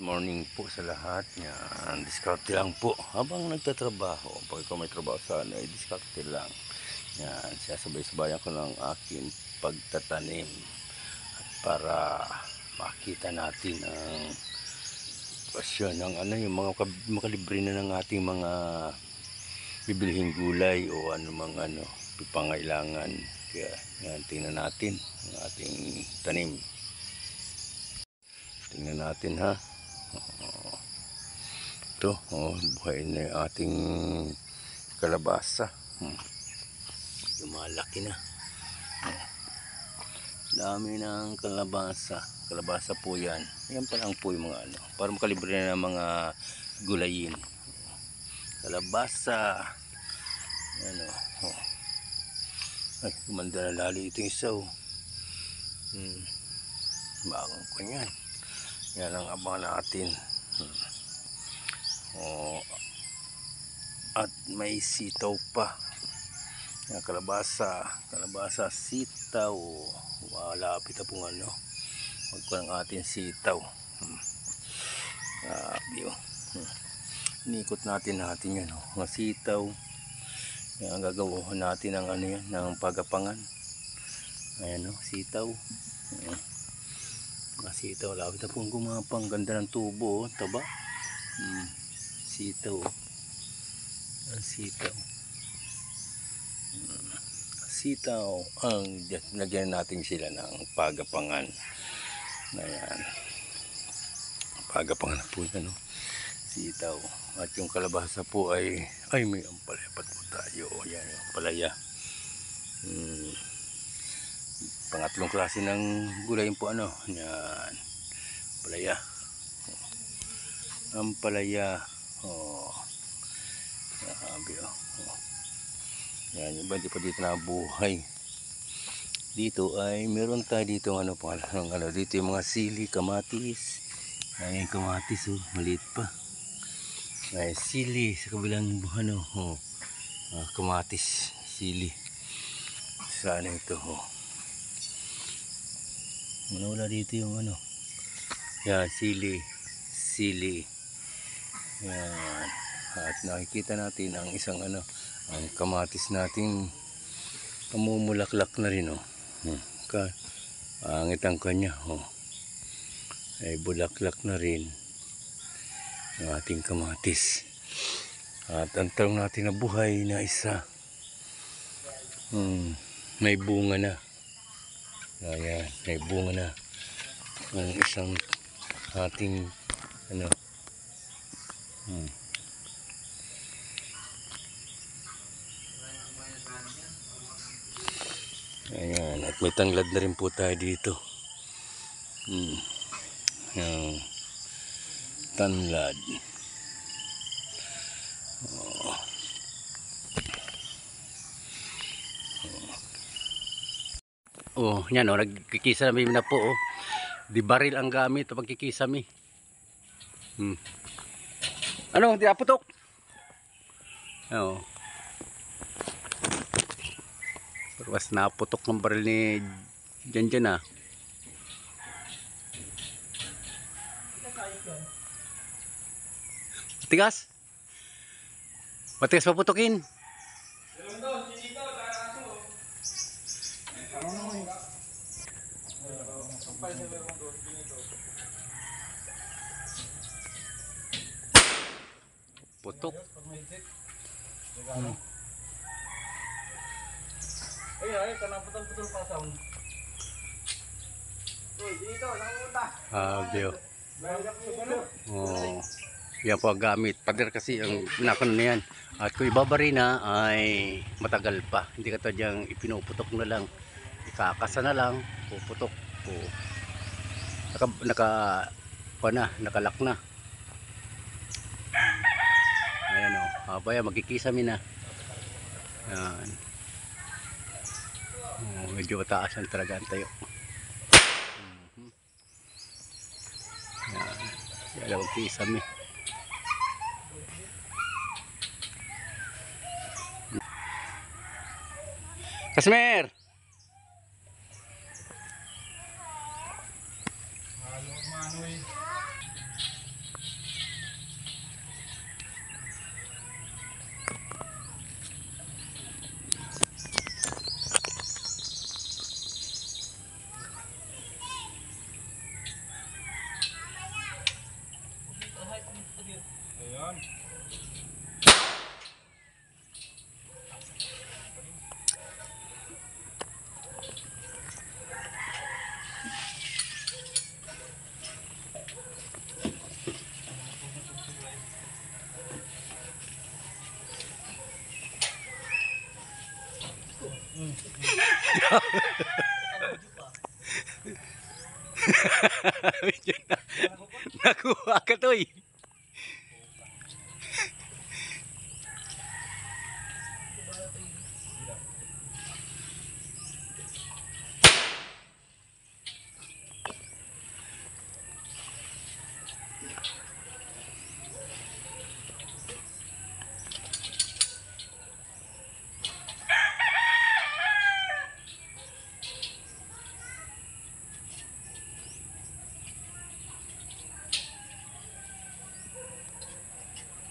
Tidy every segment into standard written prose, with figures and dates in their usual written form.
morning po sa lahat. Yan, diskarte lang po habang nagtatrabaho. Pag ikaw may trabaho sana, diskarte lang. Yan, sasabay-sabayan ko ng aking pagtatanim at para makita natin ang pasyon ng yung mga makalibre na ng ating mga bibilhing gulay o anumang pangailangan. Kaya yan, tingnan natin ang ating tanim. Tingnan natin ha. Ito, buhay na yung ating kalabasa. Lumalaki na. Dami ng kalabasa. Kalabasa po yan. Yan pa lang po yung mga para makalibre na ng mga gulayin. Kalabasa. Yan Ay, gumanda na lalo ito yung isa Bagong ko yan. Yan ang abangan natin. At may sitaw pa. Yan, kalabasa, sitaw. Malapit na pong magkulang ating sitaw. Inikot natin yan. Mga sitaw. Yan, gagawin natin ng ng pagapangan. Ayan sitaw. Sitaw, lapit na pong gumapang. Ganda ng tubo, taba. Sitaw. Sitaw ang lagyan natin sila ng pagapangan. Ayan. Pagapangan po yan, sitaw. At yung kalabasa po ay may ampalaya pa po tayo. Ayan yung ampalaya. Pangatlong klase ng gulay po yan. Ampalaya. Grabe Yan, iba di pa dito nabuhay. Dito ay meron tayo dito dito yung mga sili, kamatis. Ayan yung kamatis maliit pa. Ay sili sa kabilang kamatis, sili. Sana ito wala dito yung yan, sili. Yan. At nakikita natin ang isang ang kamatis natin kamumulaklak na rin Angit ang kanya ay bulaklak na rin ang ating kamatis. At ang talong natin na buhay na isa may bunga na. Ayan, may bunga na ang isang ating ayan, at may tanglad na rin po tayo dito. Yung tanglad. Yan nagkikisami na po Di baril ang gamit pag kikisami. Di aputok. Perwas naputok ng baril ni Janjan Matigas. Matigas paputokin. Putok. Ay, putol pa sound. Dito, nakunta. Yan po ang gamit. Pader kasi ang nakon na yan. At kung ibabari na ay matagal pa. Hindi ka ito diyang ipinuputok na lang. Ikakasa na lang. Puputok. Nakalak na. Ayan Baya magkikisami na. Yan. Medyo mataasan talaga ang tayo. Yan. Magkikisami. Kasmer! Nakuha ka to eh.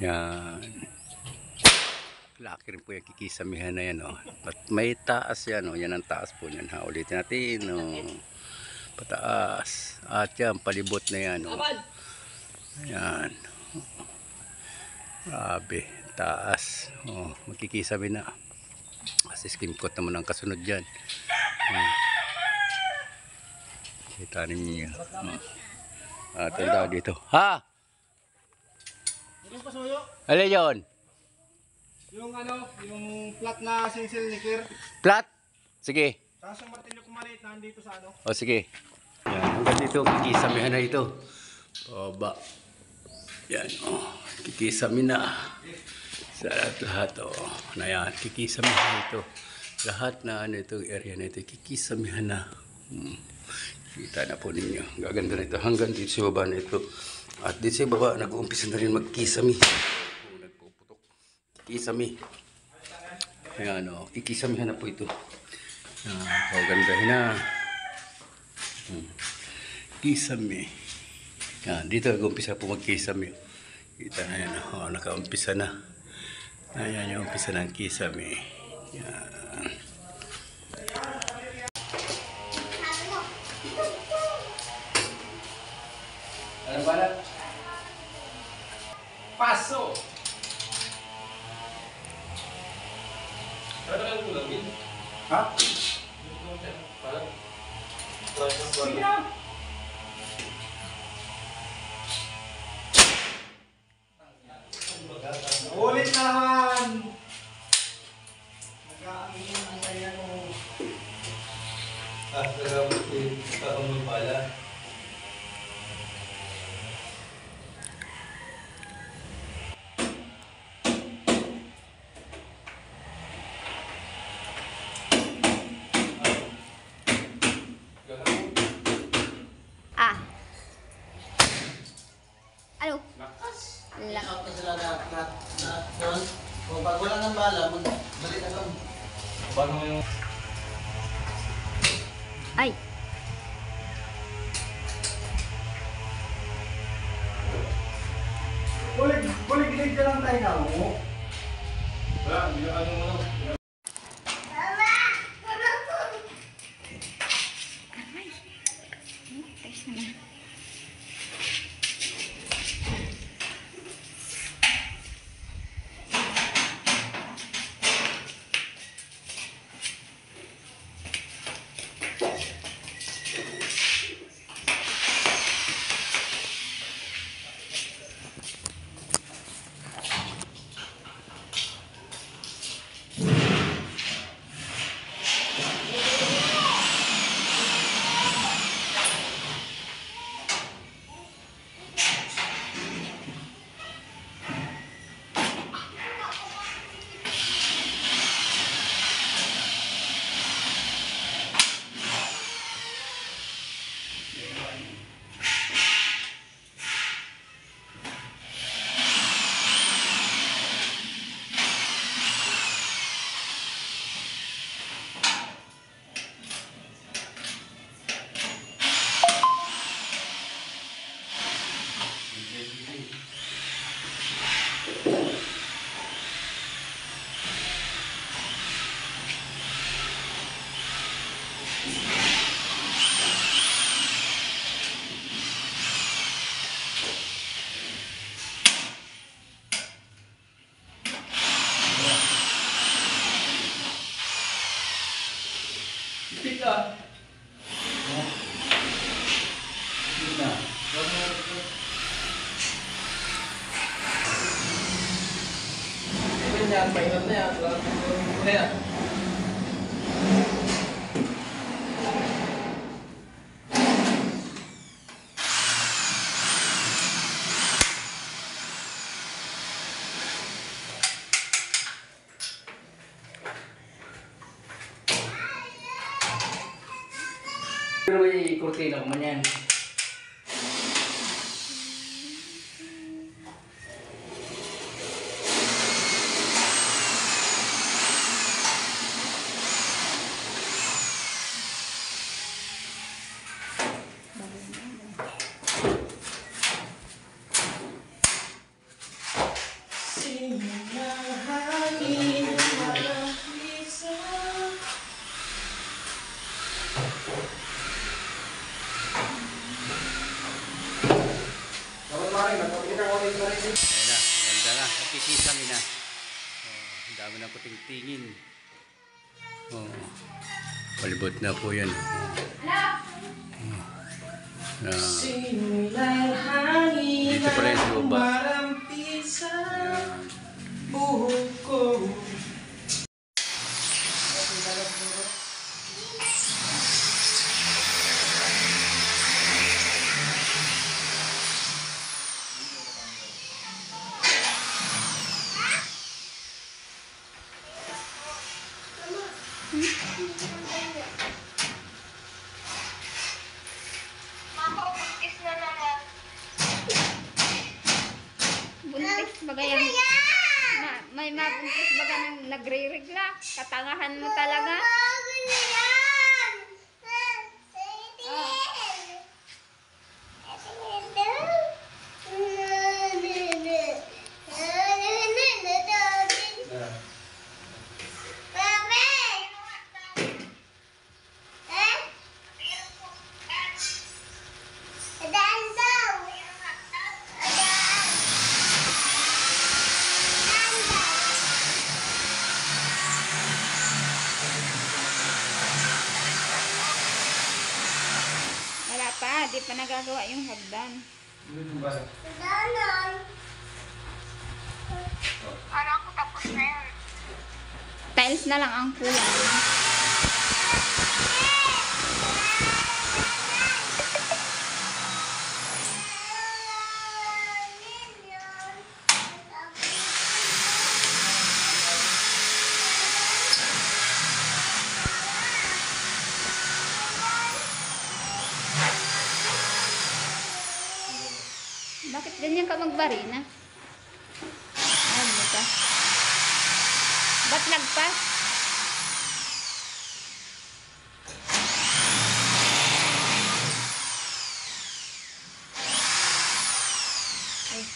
Yan. Laki rin po yung kikisamihan na yan. Oh. At may taas yan. Oh. Yan ang taas po yan. Ha. Ulitin natin. Oh. Pataas. At yan, palibot na yan. Oh. Yan. Grabe. Taas. Oh. Magkikisami na. Kasi skim coat naman ang kasunod dyan. Kita ninyo. At ang tao dito. Ha? Yung pasuyo? Alin yun? Yung ano, yung flat na singsel ni Kir. Flat? Sige. Tapos yung martilyo kumalit na andito sa ano. O sige. Yan. Hanggang dito, kikisamihan na ito. Baba. Yan. O. Kikisami na. Sa lahat. O. Na yan. Kikisamihan na ito. Lahat na ano itong area na ito. Kikisamihan na. Kita na po ninyo. Gaganda na ito. Hanggang dito sa baba na ito. At dito sa baba, nag-uumpisa na rin magkisami. Nagpuputok. Kikisami. Ayan o. Kikisamihan na po ito. Gandahin na. Kisami. Yan. Dito nag-uumpisa po magkisami. Kita na yan. O, nakaumpisa na. Ayan yung umpisa ng kisami. Yan. Ano ba na? Paso! Ano lang kulang din? Ha? Sige na! Ulit naman! Nag-aaminin ang kaya mo. Salamat din. Kakamul pala. Ano? Lakas! Lakas. Out na sila na doon. Kung pag wala ng bala, balik na doon. Paano yung... Ay! Bulig-bulig ka lang tayo na mo. Wala, hindi ano mo lang. Pika. Yan, maingat na yan. kurtina ko man yan. Ayan na, ganda na. Nakikita kami na. Ang dami na puting tingin. Palibot na po yan. Dito pala yung luba. Buntis baga yan. May mabuntis baga nang nagre-regla. Katangahan mo talaga. Wala pa, di pa nagagawa yung hagdan. Tiles na lang ang kulang. Bakit ganyan ka magbarina? Ano ka? Ba't nagpas? Ay.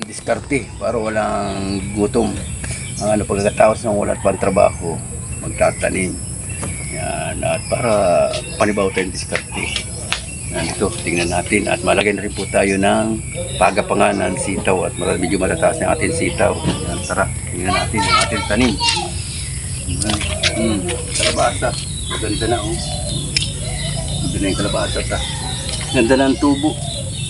Diskarte para walang gutom. Ang ano, pagkatapos ng walang pantrabaho, magtatanim. Yan, at para panibaw tayong diskarte. Yan, ito, tingnan natin. At malagay na rin po tayo ng pagapangan ng sitaw. At medyo malataas ng ating sitaw. Yan, tara, tingnan natin ang ating tanim. Kalabasa. Maganda na, oh. Maganda na yung kalabasa, ta. Ganda na ang tubo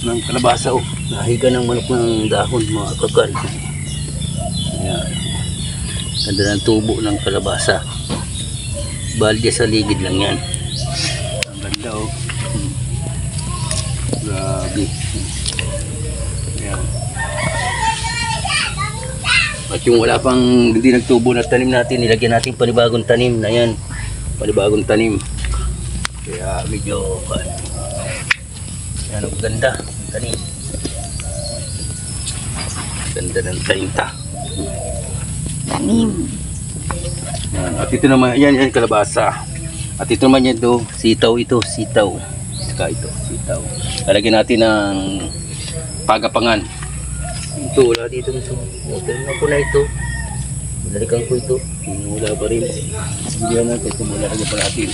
ng kalabasa, oh. Nahiga ng manok ng dahon, mga kakal. Ayan. Ganda ng tubo ng kalabasa. Balde sa ligid lang yan. Ang ganda, oh. Grabe. Ayan. At yung wala pang hindi nagtubo na tanim natin, nilagyan natin panibagong tanim na yan. Panibagong tanim. Kaya medyo yan, ang ganda ng tanim. Ganda ng tainta. Tanim. At ito naman, yan kalabasa. At ito naman yan do, sitaw ito, sitaw. Saka ito, sitaw. Lalagyan natin ng pagapangan. Ito, wala dito nito. Tignan ko na ito. Nalikan ko ito. Wala pa rin. Hindi natin ito, lagyan pa natin.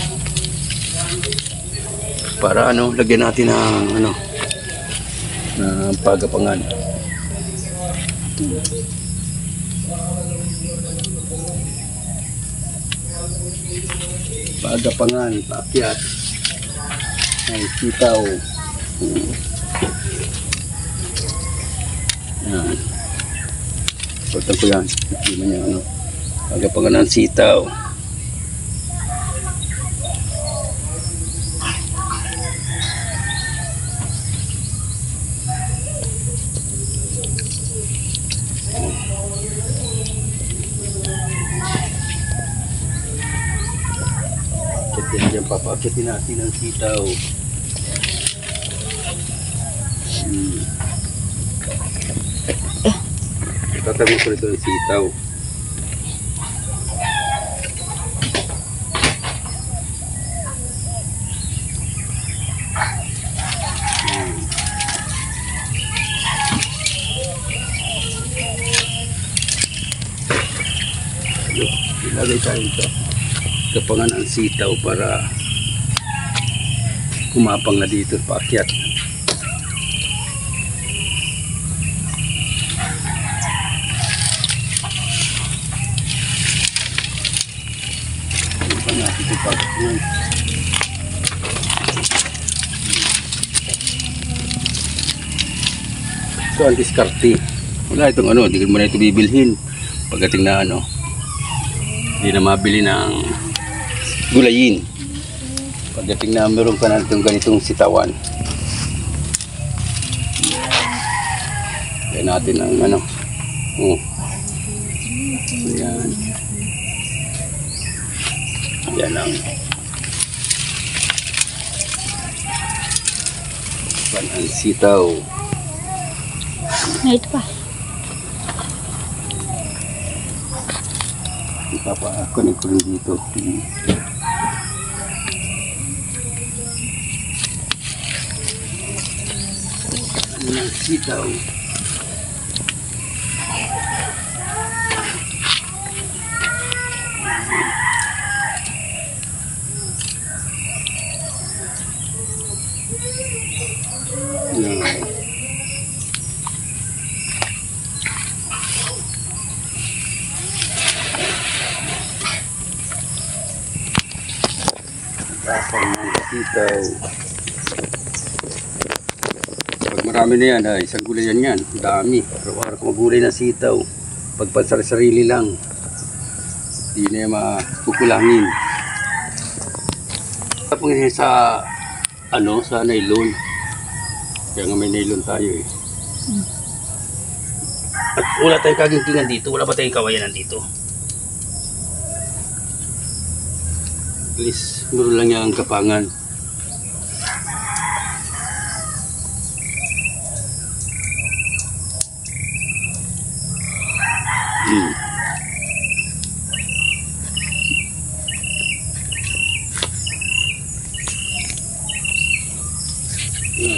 Para ano, lagyan natin ng ano, ng pagapangan. Pagapangan, paakyat ng sitaw. Yan. Pagtan ko yan. Hindi man yan, ano, pagapangan ng sitaw. Diyan papakyatin natin ang sitaw. Tatagos ko ito ang sitaw. Ilagay tayo ito. Kapangan ang sitaw para kumapang na dito paakyat. Kumapang natin ito paakyat. So ang diskarte, wala itong ano, hindi mo na ito bibilhin pagdating na ano, hindi na mabili ng gulayin. Pagdating na meron ka na itong ganitong sitawan. Kaya natin ang ano. Ayan. Yan ang panang sitaw. Ito pa. Ipapakunin ko rin dito. Ang sitaw. Tapang ng sitaw. Pag marami na yan, isang gulay yan. Dami. Araw-araw ko magulay na sitaw. Pag pansarili lang, hindi na makukulangin. Tapos sa ano, sa nylon. Kaya nga may nylon tayo eh. At wala tayong kagintingan dito. Wala ba tayong kawayanan dito? At least, meron lang yung kapangan.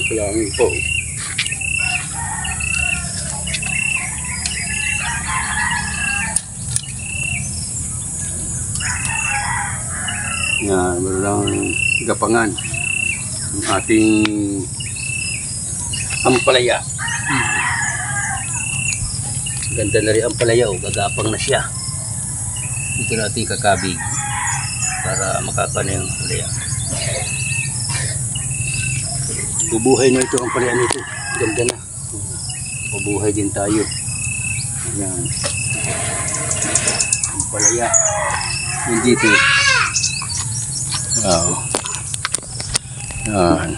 Kailangan po. Yan, meron lang gapangan ang ating ampalaya. Ganda na rin ang palaya, gagapang na siya. Ito natin kakabig para makakana yung palaya. Bubuhay na ito ang palaya nito. Ganda na. Bubuhay din tayo. Ayan. Ang palaya. Nandito. Wow. Ayan.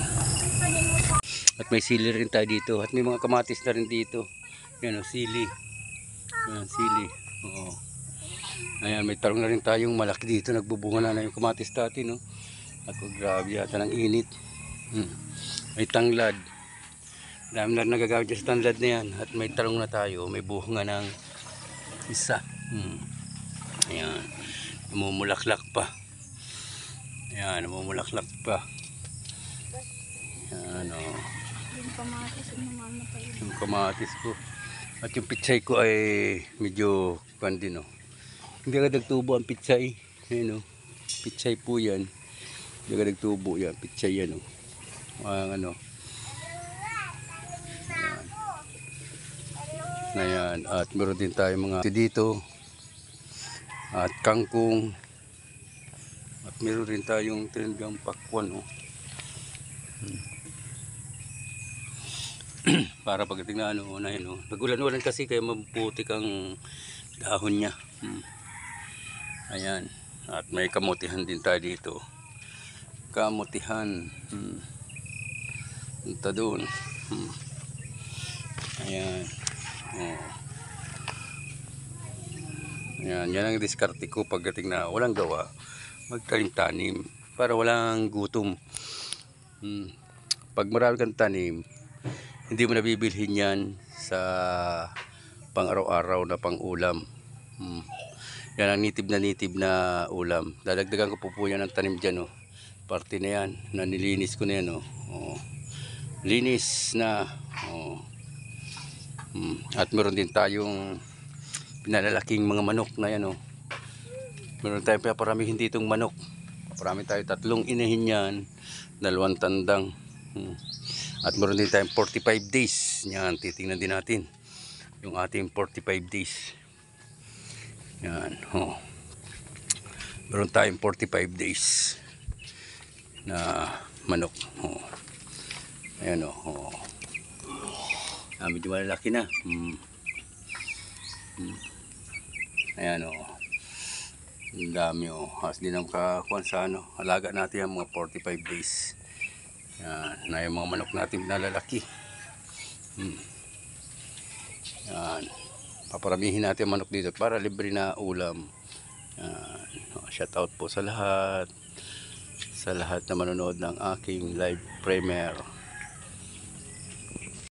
At may sili rin tayo dito. At may mga kamatis na rin dito. Ayan o, sili. Ayan, sili. Oo. Ayan, may talong na rin tayong malaki dito. Nagbubunga na yung kamatis natin. No? At grabe yata ng init. May tanglad. Dami na nagagamit dyan sa tanglad na yan. At may talong na tayo. May bunga ng isa. Ayan. Namumulaklak pa. Ayan, namumulaklak pa. Ayan o. Yung kamatis, namamatay. Yung kamatis ko. At yung pitsay ko ay medyo din o. Hindi ka nagtubo ang pitsay. Ayan o. Pitsay po yan. Hindi ka nagtubo yan. Pitsay yan o. Ang ano. Ayan. Ayan. At meron din tayo mga dito. At kangkong. At meron rin tayong tinanggang pakwan o. Para pagdating na ano na yun, nagulan-ulan kasi kaya maputik ang dahon niya. Ayan. At may kamutihan din tayo dito. Kamutihan. Punta doon. Ayan. Oh. Ayan. Yan ang diskarte ko pagdating na walang gawa. Magtanim-tanim. Para walang gutom. Pag marami kang tanim, hindi mo nabibilhin yan sa pang-araw-araw na pang-ulam. Yan ang nitib na ulam. Dadagdagan ko po yan ng tanim dyan. Oh. Parte na yan. Na nilinis ko na yan. Oh. Oh. Linis na. Oh. At meron din tayong pinalalaking mga manok na yan. Oh. Meron tayong paparamihin ditong manok. Parami tayo 3 inahin yan. 2 tandang. At meron din tayong 45 days. Yan, titingnan din natin yung ating 45 days. Yan, oh. Meron tayong 45 days na manok. Oh. Ayan, oh. Medyo malaki na. Ayan, oh. Ang dami, oh. As din ang kakuan sa ano. Alaga natin yung mga 45 days. Yan, na yung mga manok natin nalalaki. Yan. Paparamihin natin ang manok dito para libre na ulam. Yan. Shout out po sa lahat. Sa lahat na manonood ng aking live premiere.